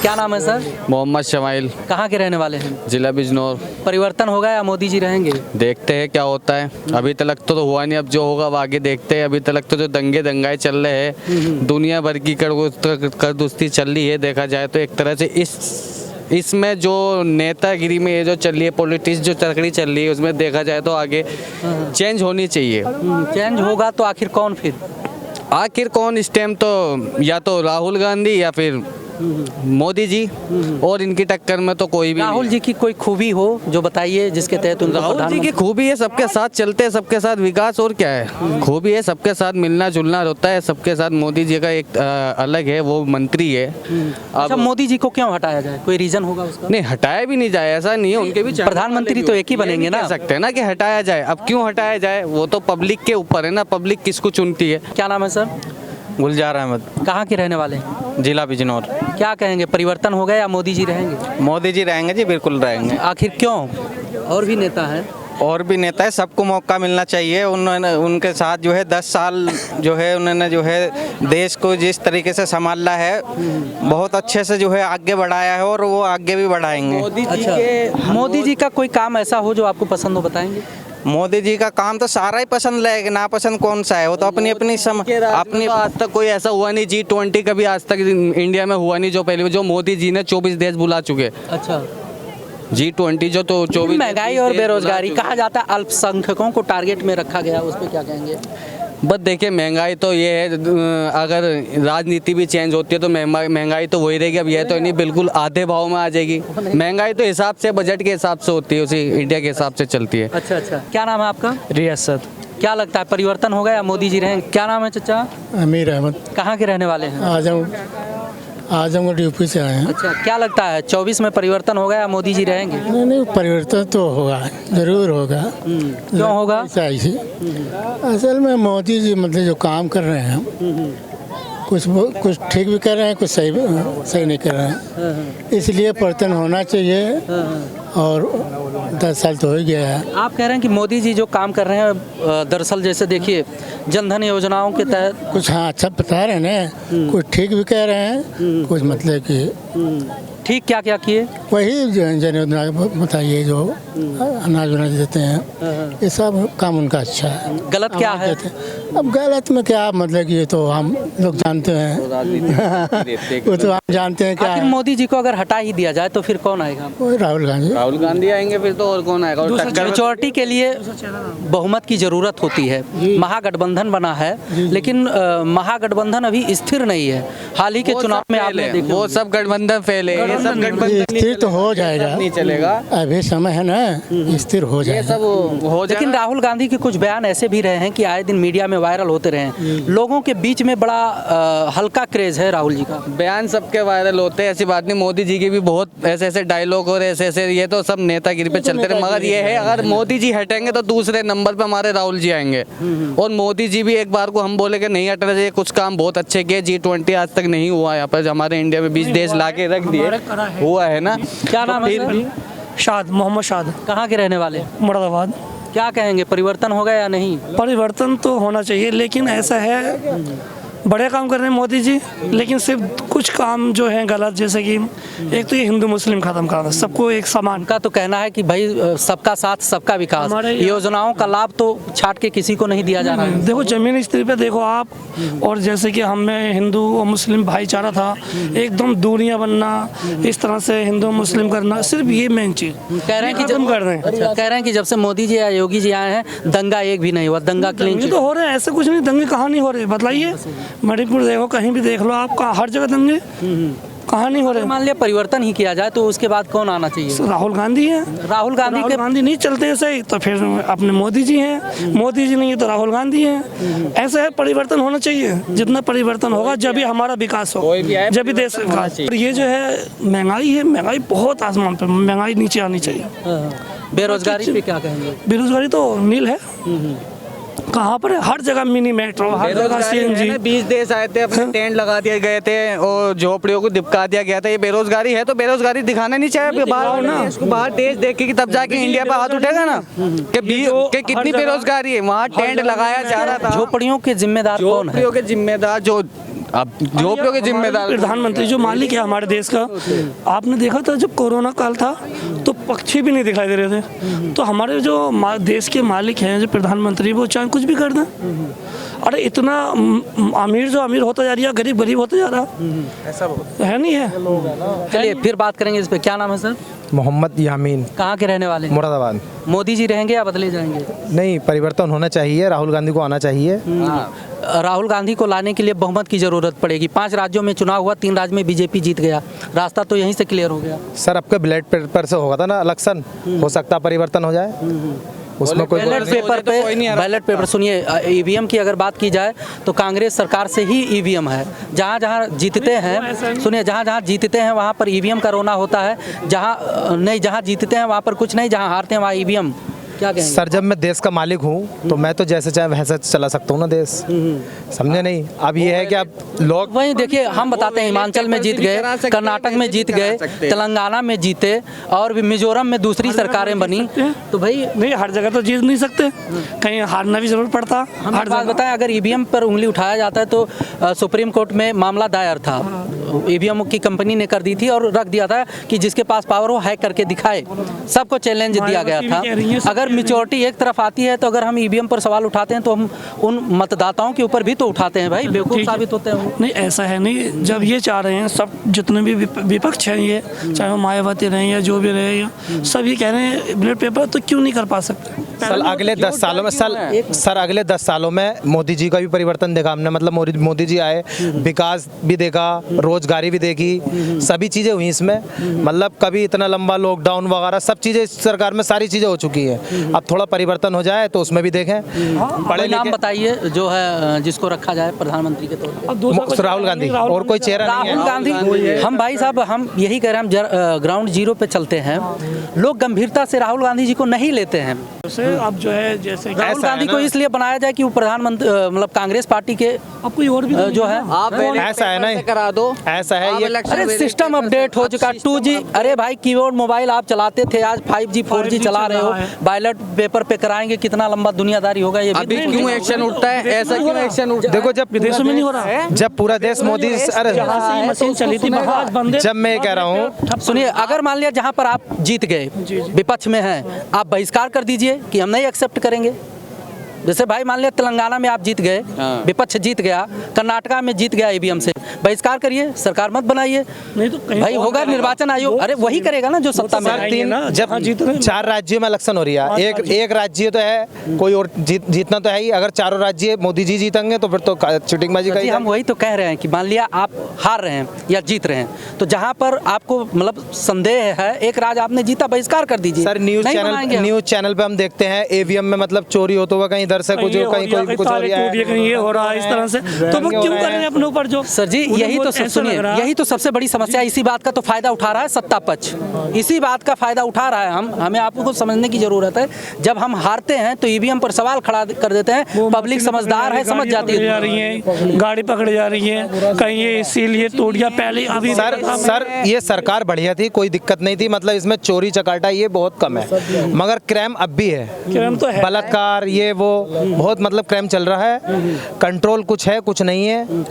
क्या नाम है सर? मोहम्मद शमाइल, कहाँ के रहने वाले हैं? जिला बिजनौर। परिवर्तन होगा या मोदी जी रहेंगे? देखते हैं क्या होता है। अभी तक तो हुआ नहीं, अब जो होगा वो आगे देखते हैं। अभी तक तो जो दंगाएं चल रहे हैं, दुनिया भर की करदुस्ती चल रही है। देखा जाए तो एक तरह से इसमें जो नेतागिरी में ये जो चल रही है, पॉलिटिक्स जो तकड़ी चल रही है, उसमें देखा जाए तो आगे चेंज होनी चाहिए। चेंज होगा तो आखिर कौन फिर? आखिर कौन इस टाइम तो या तो राहुल गांधी या फिर मोदी जी, और इनकी टक्कर में तो कोई भी राहुल जी की कोई खूबी हो जो बताइए, जिसके तहत उनको राहुल जी की खूबी है सबके साथ चलते हैं, सबके साथ विकास, और क्या है खूबी है, सबके साथ मिलना जुलना होता है सबके साथ। मोदी जी का एक अलग है, वो मंत्री है। अच्छा, मोदी जी को क्यों हटाया जाए? कोई रीजन होगा उसका? नहीं, हटाया भी नहीं जाए, ऐसा नहीं है। उनके भी प्रधानमंत्री तो एक ही बनेंगे ना। सकते हैं ना कि हटाया जाए। अब क्यों हटाया जाए, वो तो पब्लिक के ऊपर है ना, पब्लिक किसको चुनती है। क्या नाम है सर? गुलजार अहमद, कहाँ के रहने वाले हैं? जिला बिजनौर। क्या कहेंगे, परिवर्तन होगा या मोदी जी रहेंगे? मोदी जी रहेंगे जी, बिल्कुल रहेंगे। आखिर क्यों? और भी नेता हैं। और भी नेता है, सबको मौका मिलना चाहिए। उन्होंने उनके साथ जो है 10 साल जो है उन्होंने जो है देश को जिस तरीके से संभाला है, बहुत अच्छे से जो है आगे बढ़ाया है, और वो आगे भी बढ़ाएंगे। मोदी जी का कोई काम ऐसा हो जो आपको पसंद हो, बताएंगे? मोदी जी का काम तो सारा ही पसंद लगेगा, नापसंद कौन सा है? वो तो अपनी अपनी आज तक कोई ऐसा हुआ नहीं, G20 कभी आज तक इंडिया में हुआ नहीं, जो पहले जो मोदी जी ने 24 देश बुला चुके। अच्छा, G20 जो तो 24 महंगाई और बेरोजगारी कहा जाता है अल्पसंख्यकों को टारगेट में रखा गया, उस पर क्या कहेंगे? बस देखिए, महंगाई तो ये है, अगर राजनीति भी चेंज होती है तो महंगाई तो वही रहेगी। अब ये तो नहीं बिल्कुल आधे भाव में आ जाएगी। महंगाई तो हिसाब से, बजट के हिसाब से होती है, उसी इंडिया के हिसाब से चलती है। अच्छा अच्छा, क्या नाम है आपका? रियासत। क्या लगता है, परिवर्तन होगा या मोदी जी रहेंगे? क्या नाम है चाचा? अमीर अहमद। कहाँ के रहने वाले हैं? आजमगढ़ यूपी से आए हैं। अच्छा, क्या लगता है 24 में परिवर्तन होगा या मोदी जी रहेंगे? नहीं, परिवर्तन तो होगा, जरूर होगा। क्यों होगा? असल में मोदी जी मतलब जो काम कर रहे हैं, कुछ ठीक भी कर रहे हैं, कुछ सही नहीं कर रहे हैं, इसलिए परिवर्तन होना चाहिए। और 10 साल तो हो ही गया है। आप कह रहे हैं कि मोदी जी जो काम कर रहे हैं, दरअसल जैसे देखिए जनधन योजनाओं के तहत कुछ हाँ अच्छा बता रहे हैं ना, कुछ ठीक भी कह रहे हैं, कुछ मतलब कि ठीक क्या क्या किए? वही जन योजना बताइए, जो अनाज वनाज देते हैं, ये सब काम उनका अच्छा है। गलत क्या है? अब गलत में क्या मतलब कि ये तो हम लोग जानते हैं, वो तो हम जानते हैं क्या। आखिर मोदी जी को अगर हटा ही दिया जाए तो फिर कौन आएगा? वही राहुल गांधी आएंगे, फिर तो और कौन आएगा? मेजॉरिटी के लिए बहुमत की जरूरत होती है। महागठबंधन बना है, लेकिन महागठबंधन अभी स्थिर नहीं है। हाल ही के चुनाव में आपने देखा, वो सब गठबंधन फैले, ये सब गठबंधन स्थिर तो हो जाएगा, नहीं चलेगा। अभी समय है ना, स्थिर हो जाएगा, सब हो जाएगा। लेकिन राहुल गांधी के कुछ बयान ऐसे भी रहे हैं कि आए दिन मीडिया में वायरल होते रहे। लोगों के बीच में बड़ा हल्का क्रेज है राहुल जी का। बयान सबके वायरल होते हैं, ऐसी बात नहीं। मोदी जी के भी बहुत ऐसे डायलॉग और ऐसे ये तो सब नेतागिरी पे चलते रहे। मगर ये है, अगर मोदी जी हटेंगे तो दूसरे नंबर पे हमारे राहुल जी आएंगे। और मोदी जी भी एक बार को हम बोले कि नहीं हटना चाहिए, कुछ काम बहुत अच्छे किए। G20 आज तक नहीं हुआ यहाँ पर, हमारे इंडिया में 20 देश ला के रख दिए, हुआ है ना। क्या नाम है सर? शाद, मोहम्मद शाद। कहाँ के रहने वाले? मुरादाबाद। क्या कहेंगे, परिवर्तन होगा या नहीं? परिवर्तन तो होना चाहिए, लेकिन ऐसा है बड़े काम कर रहे हैं मोदी जी, लेकिन सिर्फ कुछ काम जो है गलत, जैसे कि एक तो ये हिंदू मुस्लिम खत्म करना, सबको एक समान का तो कहना है कि भाई सबका साथ सबका विकास, योजनाओं का लाभ तो छाट के किसी को नहीं दिया जा रहा है। देखो जमीनी स्थिति पे देखो आप, और जैसे कि हमें हिंदू और मुस्लिम भाईचारा था, एकदम दूरियां बनना, इस तरह से हिंदू मुस्लिम करना, सिर्फ ये मेन चीज कह रहे हैं कि खत्म कर रहे हैं। अच्छा, कह रहे हैं कि जब से मोदी जी या योगी जी आए हैं दंगा एक भी नहीं हुआ, दंगा क्लीन तो हो रहे हैं, ऐसे कुछ नहीं, दंगे कहाँ नहीं हो रहे बताइए। मणिपुर देखो, कहीं भी देख लो आप, हर जगह दंगे कहाँ नहीं हो रहे। मान लिया परिवर्तन ही किया जाए तो उसके बाद कौन आना चाहिए? राहुल गांधी है। राहुल गांधी नहीं चलते सही तो फिर अपने मोदी जी हैं, मोदी जी नहीं है तो राहुल गांधी हैं। ऐसा है, परिवर्तन होना चाहिए। जितना परिवर्तन होगा जब भी हमारा विकास हो, जब भी देश विकास। ये जो है महंगाई है, महंगाई बहुत आसमान पर, महंगाई नीचे आनी चाहिए। बेरोजगारी पे क्या कहेंगे? बेरोजगारी तो नील है, कहाँ पर है? हर जगह मिनी मेट्रो, हर जगह CNG। 20 देश आए थे, अपने टेंट लगा दिए गए थे और झोपड़ियों को दिपका दिया गया था। ये बेरोजगारी है तो बेरोजगारी दिखाना नहीं चाहिए बाहर ना, इसको बाहर देश देखेगी तब जाके इंडिया पे हाथ उठेगा ना कि कितनी बेरोजगारी है। वहाँ टेंट लगाया जा रहा था। झोपड़ियों के जिम्मेदार कौन है? झोपड़ियों के जिम्मेदार जो अब जो भी होगी जिम्मेदार प्रधानमंत्री जो मालिक है हमारे देश का, आपने देखा था जब कोरोना काल था तो पक्षी भी नहीं दिखाई दे रहे थे। तो हमारे जो देश के मालिक हैं जो प्रधानमंत्री, वो चाहे कुछ भी कर दें। अरे इतना अमीर जो अमीर होता जा रही है, गरीब गरीब होता जा रहा ऐसा है, नहीं है। चलिए फिर बात करेंगे इस पे। क्या नाम है सर? मोहम्मद यामीन, कहाँ के रहने वाले हैं? मुरादाबाद। मोदी जी रहेंगे या बदले जाएंगे? नहीं, परिवर्तन होना चाहिए, राहुल गांधी को आना चाहिए। राहुल गांधी को लाने के लिए बहुमत की जरूरत पड़ेगी। 5 राज्यों में चुनाव हुआ, 3 राज्य में बीजेपी जीत गया, रास्ता तो यहीं से क्लियर हो गया। सर आपके बैलेट पेपर से होगा था ना इलेक्शन, हो सकता परिवर्तन हो जाए उसमें कोई बैलेट पेपर सुनिए, ईवीएम की अगर बात की जाए तो कांग्रेस सरकार से ही ईवीएम है। जहाँ जहाँ जीतते हैं, सुनिए, जहाँ जहाँ जीतते हैं वहाँ पर ईवीएम का रोना होता है, जहाँ जीतते हैं वहाँ पर कुछ नहीं, जहाँ हारते हैं वहाँ ईवीएम। क्या कहेंगे? सर जब मैं देश का मालिक हूँ तो मैं तो जैसे चाहे वैसे चला सकता हूँ ना देश, समझे नहीं। अब ये है कि अब लोग वही देखिए, हम बताते हैं हिमाचल में जीत गए, कर्नाटक में जीत गए, तेलंगाना में जीते और मिजोरम में दूसरी सरकारें बनी। तो भाई नहीं, हर जगह तो जीत नहीं सकते, कहीं हारना भी जरूर पड़ता। हम हर बात बताएं, अगर ईवीएम पर उंगली उठाया जाता है तो सुप्रीम कोर्ट में मामला दायर था, ईवीएम की कंपनी ने कर दी थी और रख दिया था कि जिसके पास पावर हो हैक करके दिखाए, सबको चैलेंज दिया गया था। अगर मेजॉरिटी एक तरफ आती है तो अगर हम ईवीएम पर सवाल उठाते हैं तो हम उन मतदाताओं के ऊपर भी तो उठाते हैं भाई, बेवकूफ़ साबित होते हैं। नहीं, ऐसा है नहीं, जब ये चाह रहे हैं सब, जितने भी विपक्ष हैं, ये चाहे वो मायावती रहे या जो भी रहे, या सब ये कह रहे हैं बैलेट पेपर, तो क्यों नहीं कर पा सकते? सर अगले 10 सालों में सर अगले 10 सालों में मोदी जी का भी परिवर्तन देखा हमने। मतलब मोदी जी आए, विकास भी देखा, रोजगारी भी देखी, सभी चीज़ें हुई इसमें। मतलब कभी इतना लंबा लॉकडाउन वगैरह सब चीज़ें इस सरकार में सारी चीज़ें हो चुकी है। अब थोड़ा परिवर्तन हो जाए तो उसमें भी देखें। बड़े नाम बताइए जो है जिसको रखा जाए प्रधानमंत्री के तौर पर। राहुल गांधी, और कोई चेहरा नहीं है। राहुल गांधी, हम भाई साहब हम यही कह रहे हैं, हम ग्राउंड जीरो पे चलते हैं। लोग गंभीरता से राहुल गांधी जी को नहीं लेते हैं। अब जो है जैसे राहुल गांधी को इसलिए बनाया जाए कि वो प्रधानमंत्री, मतलब कांग्रेस पार्टी के अब कोई और भी जो है, आप ऐसा है ना, करा दो, ऐसा है ये। अरे सिस्टम अपडेट हो चुका, 2G। अरे भाई कीबोर्ड मोबाइल आप चलाते थे, आज 5G 4G चला रहे हो। बैलेट पेपर पे कराएंगे, कितना लंबा दुनियादारी होगा ये अभी क्यों एक्शन उठता है? ऐसा क्यों एक्शन उठता है? देखो जब विदेशों में नहीं हो रहा है, जब पूरा देश मोदी, अरे मशीन चली थी आज बंद है। जब मैं कह रहा हूँ, सुनिए, अगर मान लिया जहां पर आप जीत गए, विपक्ष में हैं, आप बहिष्कार कर दीजिए कि हम नहीं एक्सेप्ट करेंगे। जैसे भाई मान लिया तेलंगाना में आप जीत गए, विपक्ष जीत गया, कर्नाटका में जीत गया ईवीएम से, बहिष्कार करिए, सरकार मत बनाइए। नहीं तो भाई होगा निर्वाचन आयोग, अरे वही करेगा ना जो सत्ता में है। जब 4 राज्यों में इलेक्शन हो रही है, एक राज्य तो है, कोई और जीतना तो है ही। अगर चारों राज्य मोदी जी जीतेंगे तो फिर तो चीटिंगबाजी का। हम वही तो कह रहे हैं कि मान लिया आप हार रहे हैं या जीत रहे हैं, तो जहां पर आपको मतलब संदेह है, एक राज्य आपने जीता, बहिष्कार कर दीजिए। सर न्यूज चैनल पे हम देखते हैं ईवीएम में मतलब चोरी होता हुआ, कहीं इधर से कुछ कहीं कुछ हो रहा है, कहीं ये हो रहा है, इस तरह से। तो वो क्यों कर रहे हैं अपने ऊपर? जो सर जी यही तो सुनिए, यही तो सबसे बड़ी समस्या, इसी बात का तो फायदा उठा रहा है सत्ता पक्ष, इसी बात का फायदा उठा रहा है। हमें आपको समझने की जरूरत है, जब हम हारते हैं तो ईवीएम पर सवाल खड़ा कर देते हैं। पब्लिक समझदार है, समझ जाती है, गाड़ी पकड़ी जा रही है, कहीं ये इसीलिए तोड़ दिया पहले। अभी सर ये सरकार बढ़िया थी, कोई दिक्कत नहीं थी, मतलब इसमें चोरी चकाटा ये बहुत कम है, मगर क्राइम अब भी है, क्राइम तो है, बलात्कार ये वो बहुत मतलब क्राइम चल रहा है। कंट्रोल कुछ है कुछ नहीं है।